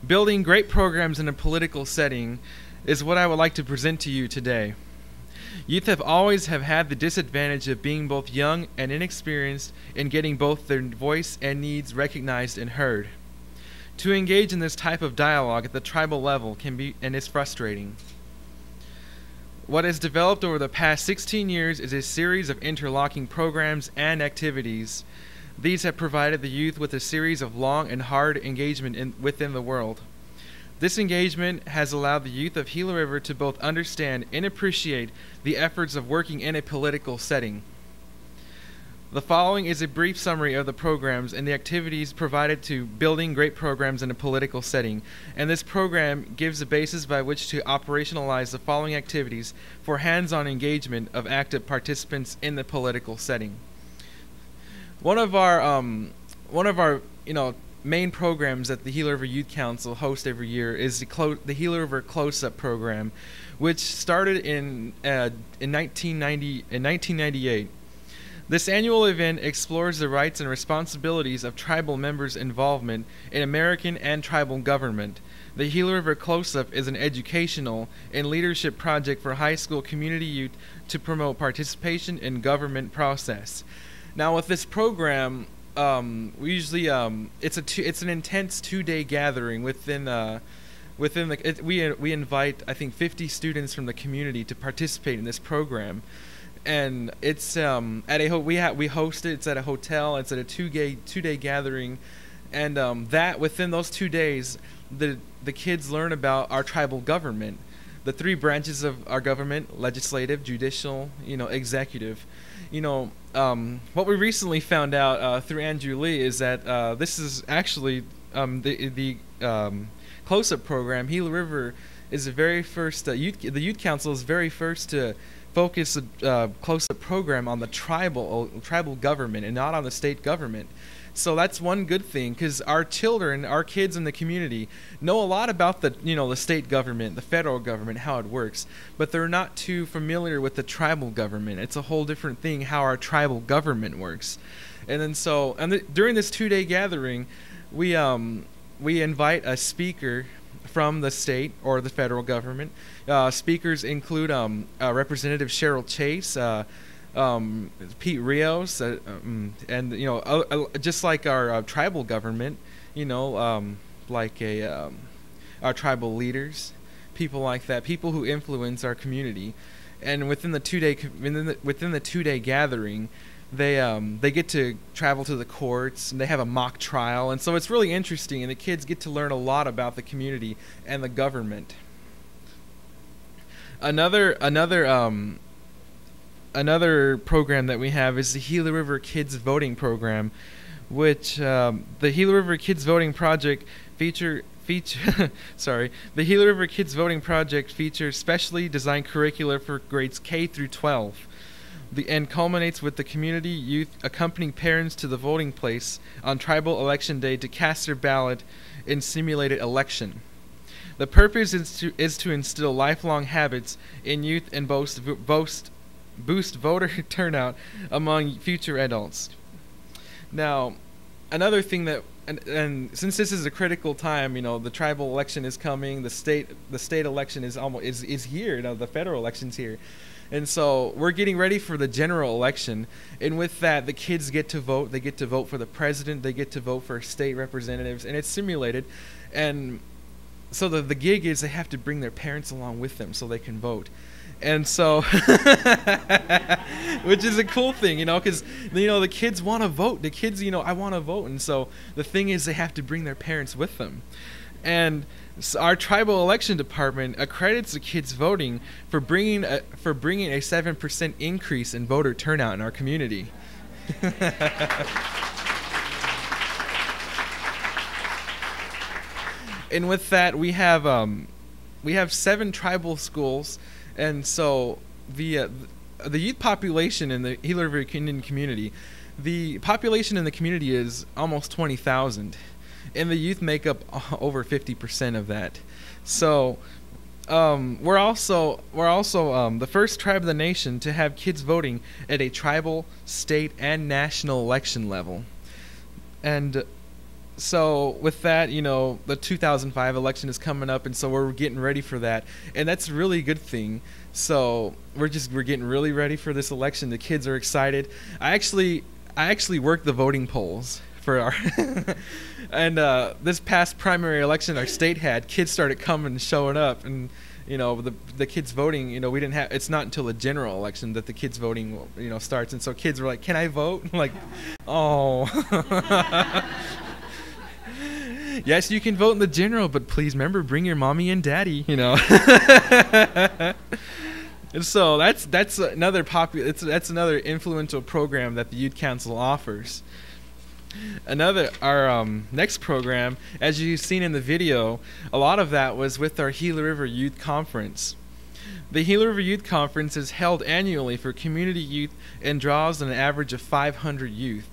Building great programs in a political setting is what I would like to present to you today. Youth have always had the disadvantage of being both young and inexperienced in getting both their voice and needs recognized and heard. To engage in this type of dialogue at the tribal level can be and is frustrating. What has developed over the past 16 years is a series of interlocking programs and activities. These have provided the youth with a series of long and hard engagement within the world. This engagement has allowed the youth of Gila River to both understand and appreciate the efforts of working in a political setting. The following is a brief summary of the programs and the activities provided to building great programs in a political setting, and this program gives a basis by which to operationalize the following activities for hands-on engagement of active participants in the political setting. One of our main programs that the Gila River Youth Council hosts every year is the Gila River Close-Up program, which started in 1998. This annual event explores the rights and responsibilities of tribal members' involvement in American and tribal government. The Gila River Close-Up is an educational and leadership project for high school community youth to promote participation in government process. Now, with this program, we usually it's an intense 2-day gathering we invite, I think, 50 students from the community to participate in this program. And it's we host it. It's at a hotel. It's at a two-day gathering, and that within those 2 days, the kids learn about our tribal government, the 3 branches of our government: legislative, judicial, executive. What we recently found out through Andrew Lee is that this is actually the close-up program. Gila River is the very first the youth council is very first to focus a close-up program on the tribal government and not on the state government. So that's one good thing, because our kids in the community know a lot about the state government, the federal government, how it works, but they're not too familiar with the tribal government. It's a whole different thing how our tribal government works. And then during this 2-day gathering, we invite a speaker from the state or the federal government. Speakers include Representative Cheryl Chase, Pete Rios, and just like our tribal government, like our tribal leaders, people like that, people who influence our community. And within the 2-day gathering, they get to travel to the courts, and they have a mock trial, and so it's really interesting, and the kids get to learn a lot about the community and the government. Another program that we have is the Gila River Kids Voting Program, which the Gila River Kids Voting Project the Gila River Kids Voting Project features specially designed curricula for grades K through 12. The end culminates with the community youth accompanying parents to the voting place on tribal election day to cast their ballot in simulated election. The purpose is to instill lifelong habits in youth and boost voter turnout among future adults. Now, another thing that and since this is a critical time, the tribal election is coming, the state election is here, the federal election's here. And so we're getting ready for the general election, and with that, the kids get to vote. They get to vote for the president. They get to vote for state representatives, and it's simulated. And so the gig is they have to bring their parents along with them so they can vote. And so, which is a cool thing, because the kids want to vote. The kids, I want to vote, and so the thing is they have to bring their parents with them. And so our tribal election department accredits the kids voting for bringing a 7% increase in voter turnout in our community. And with that, we have 7 tribal schools, and so the youth population in the Gila River Indian community, the population in the community is almost 20,000. And the youth make up over 50% of that. So we're also the first tribe of the nation to have kids voting at a tribal, state, and national election level. And so with that, the 2005 election is coming up, and so we're getting ready for that, and that's a really good thing. So we're getting really ready for this election. The kids are excited. I actually worked the voting polls for our and this past primary election our state had, kids started coming and showing up, and the kids voting, we didn't have, it's not until the general election that the kids voting starts, and so kids were like, can I vote? I'm like, oh. Yes, you can vote in the general, but please remember, bring your mommy and daddy, And so that's another that's another influential program that the Youth Council offers. Our next program, as you've seen in the video, a lot of that was with our Gila River Youth Conference. The Gila River Youth Conference is held annually for community youth and draws an average of 500 youth.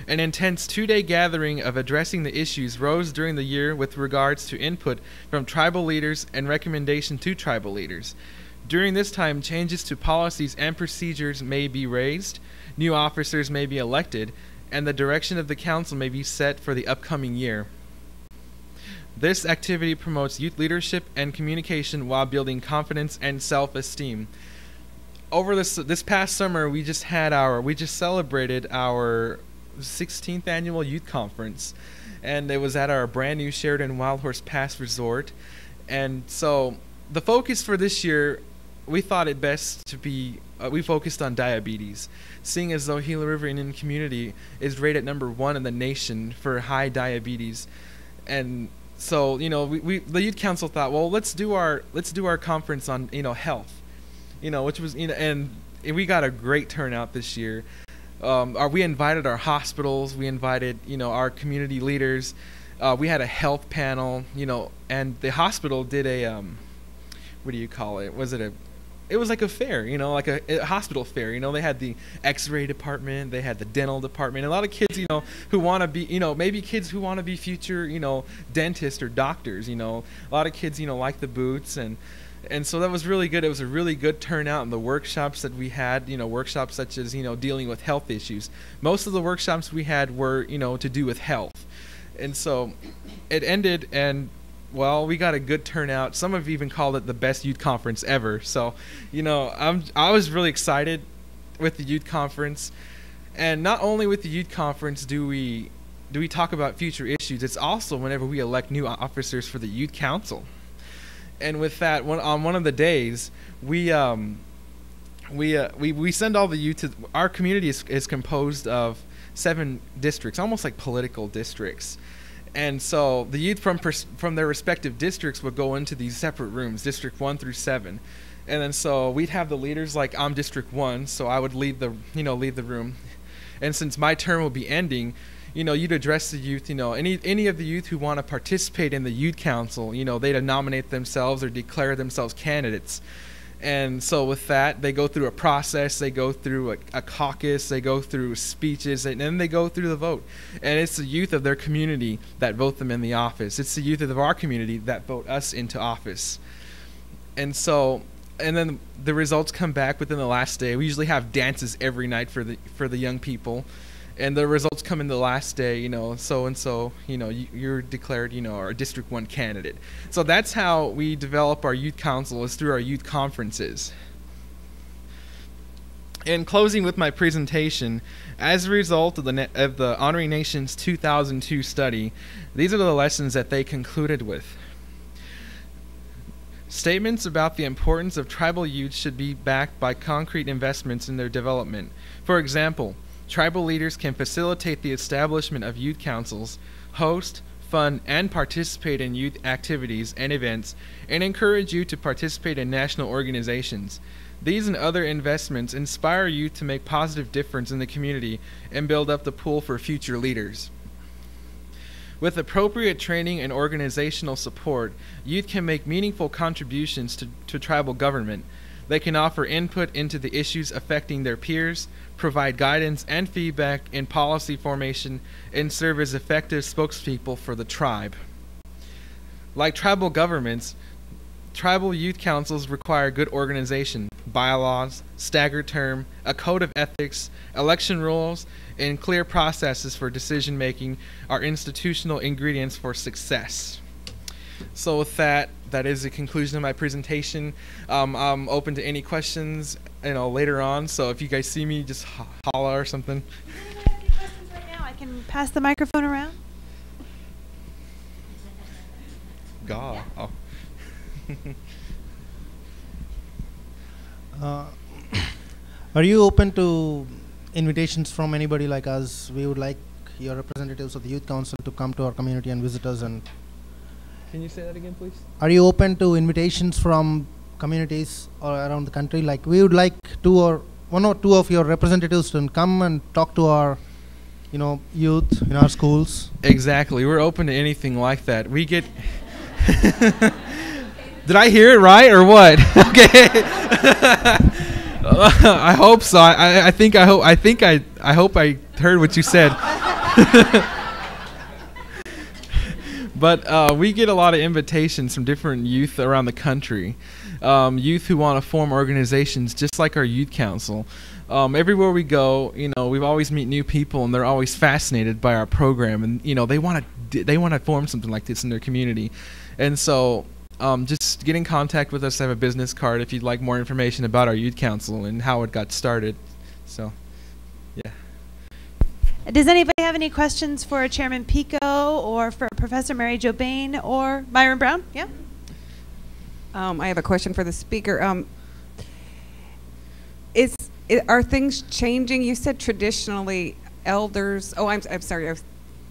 An intense 2-day gathering of addressing the issues rose during the year with regards to input from tribal leaders and recommendation to tribal leaders. During this time, changes to policies and procedures may be raised, new officers may be elected, and the direction of the council may be set for the upcoming year. This activity promotes youth leadership and communication while building confidence and self-esteem. Over this past summer, we just celebrated our 16th annual youth conference, and it was at our brand new Sheridan Wild Horse Pass Resort. And so the focus for this year, we thought it best to be we focused on diabetes, seeing as though Gila River Indian Community is rated #1 in the nation for high diabetes. And so the Youth Council thought, well, let's do our conference on health, which was and we got a great turnout this year. We invited our hospitals, we invited our community leaders, we had a health panel, and the hospital did a what do you call it? It was like a fair, like a hospital fair. They had the X-ray department, they had the dental department. A lot of kids, who want to be, maybe kids who want to be future, dentists or doctors. A lot of kids, like the boots, and so that was really good. It was a really good turnout in the workshops that we had. Workshops such as dealing with health issues. Most of the workshops we had were to do with health, and so it ended and. Well, we got a good turnout. Some have even called it the best youth conference ever. So, I was really excited with the youth conference, and not only with the youth conference do we talk about future issues. It's also whenever we elect new officers for the youth council. And with that, on one of the days, we send all the youth to our community is composed of 7 districts, almost like political districts. And so the youth from their respective districts would go into these separate rooms, District 1 through 7. And then so we'd have the leaders, like I'm District 1, so I would lead the room. And since my term will be ending, you'd address the youth, any of the youth who want to participate in the youth council, they'd nominate themselves or declare themselves candidates. And so with that, they go through a process, they go through a caucus, they go through speeches, and then they go through the vote. And it's the youth of their community that vote them in the office. It's the youth of our community that vote us into office. And so, and then the results come back within the last day. We usually have dances every night for the young people. And the results come in the last day, so and so, you're declared, our District 1 candidate. So that's how we develop our youth council, is through our youth conferences. In closing with my presentation, as a result of the Honoring Nations 2002 study, these are the lessons that they concluded with. Statements about the importance of tribal youth should be backed by concrete investments in their development. For example, tribal leaders can facilitate the establishment of youth councils, host, fund, and participate in youth activities and events, and encourage youth to participate in national organizations. These and other investments inspire youth to make positive difference in the community and build up the pool for future leaders. With appropriate training and organizational support, youth can make meaningful contributions to tribal government. They can offer input into the issues affecting their peers, provide guidance and feedback in policy formation, and serve as effective spokespeople for the tribe. Like tribal governments, tribal youth councils require good organization, bylaws, staggered term, a code of ethics, election rules, and clear processes for decision making are institutional ingredients for success. So with that is the conclusion of my presentation. I'm open to any questions, later on. So if you guys see me, just holler or something. Does anyone have any questions right now? I can pass the microphone around. God. Yeah. Oh. Are you open to invitations from anybody like us? We would like your representatives of the Youth Council to come to our community and visit us. And Can you say that again, please? are you open to invitations from communities all around the country? Like, we would like one or two of your representatives to come and talk to our youth in our schools. Exactly. We're open to anything like that. We get Did I hear it right or what? Okay. I hope so. I hope I heard what you said. But we get a lot of invitations from different youth around the country. Youth who want to form organizations just like our youth council. Everywhere we go, we've always meet new people, and they're always fascinated by our program, and they want to form something like this in their community. And so just get in contact with us. I have a business card if you'd like more information about our youth council and how it got started. So, yeah. Does anybody have any questions for Chairman Pico or for Professor Mary Jo Bain or Myron Brown? Yeah. I have a question for the speaker. Are things changing? You said traditionally elders. Oh, I'm sorry. I was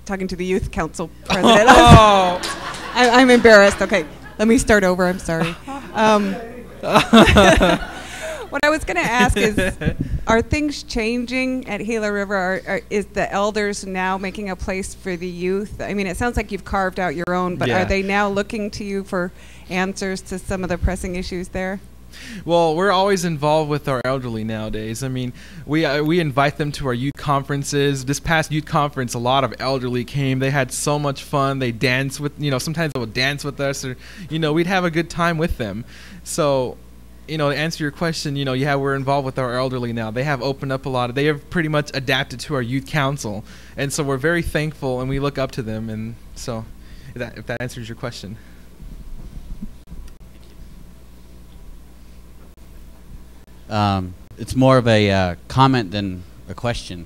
talking to the youth council president. Oh. I'm embarrassed. Okay, let me start over. I'm sorry. What I was going to ask is, are things changing at Gila River? Is the elders now making a place for the youth? I mean, it sounds like you've carved out your own, but Yeah. Are they now looking to you for answers to some of the pressing issues there? Well, we're always involved with our elderly nowadays. I mean, we invite them to our youth conferences. This past youth conference, a lot of elderly came. They had so much fun. They danced with, sometimes they would dance with us, or, we'd have a good time with them. So, to answer your question, yeah, we're involved with our elderly now. They have opened up a lot. They have pretty much adapted to our youth council, and so we're very thankful, and we look up to them. And so, if that answers your question. It's more of a comment than a question.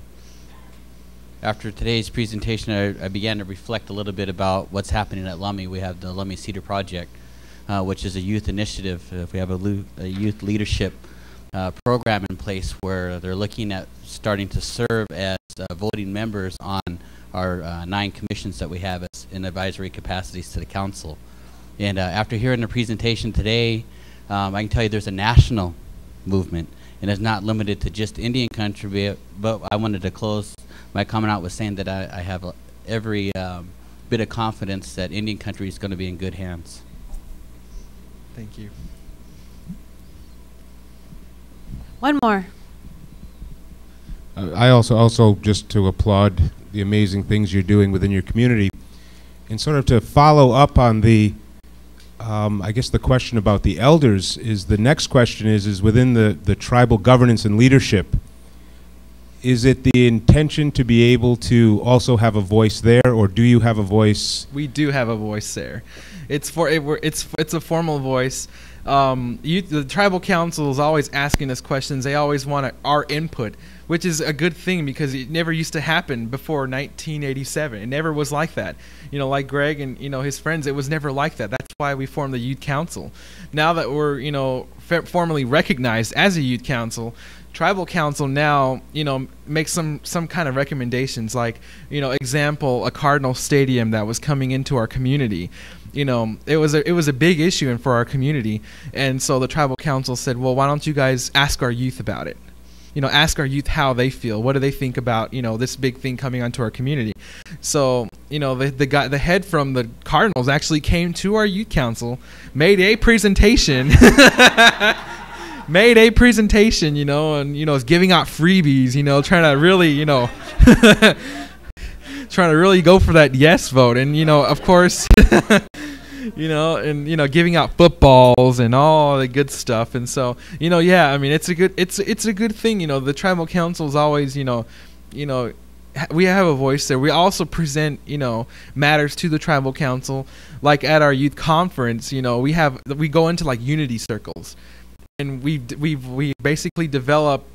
After today's presentation, I began to reflect a little bit about what's happening at Lummi. We have the Lummi Cedar Project, which is a youth initiative. We have a youth leadership program in place where they're looking at starting to serve as voting members on our 9 commissions that we have as in advisory capacities to the council. And after hearing the presentation today, I can tell you there's a national movement, and it's not limited to just Indian country, but I wanted to close my comment out with saying that I have every bit of confidence that Indian country is going to be in good hands. Thank you. One more. I also just to applaud the amazing things you're doing within your community, and sort of to follow up on the I guess the question about the elders is the next question is within the tribal governance and leadership, is it the intention to be able to also have a voice there, or do you have a voice? We do have a voice there. It's a formal voice. The tribal council is always asking us questions. They always want our input, which is a good thing because it never used to happen before 1987. It never was like that. Like Greg and his friends, it was never like that. That's why we formed the youth council. Now that we're formally recognized as a youth council, tribal council now makes some kind of recommendations, like example, a Cardinal stadium that was coming into our community. It was a big issue for our community, and so the tribal council said, well, why don't you guys ask our youth about it? Ask our youth how they feel. What do they think about this big thing coming onto our community? So the head from the Cardinals actually came to our youth council, made a presentation, and is giving out freebies, trying to really trying to really go for that yes vote, and of course. you know, and giving out footballs and all the good stuff. And so, yeah, I mean, it's a good thing. The tribal council is always, we have a voice there. We also present, matters to the tribal council. Like at our youth conference, we go into like unity circles, and we basically develop,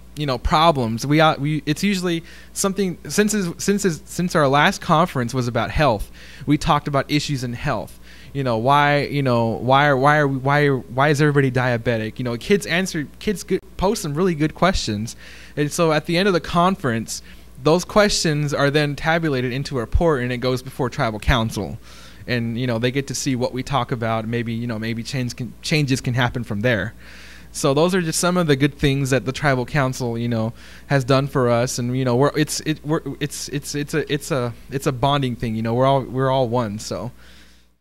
problems. It's usually something, since our last conference was about health, we talked about issues in health. Why is everybody diabetic? Kids post some really good questions, and so at the end of the conference, those questions are then tabulated into a report, and it goes before tribal council, and they get to see what we talk about. Maybe changes can happen from there. So those are just some of the good things that the tribal council has done for us, and it's a bonding thing. We're all one. So.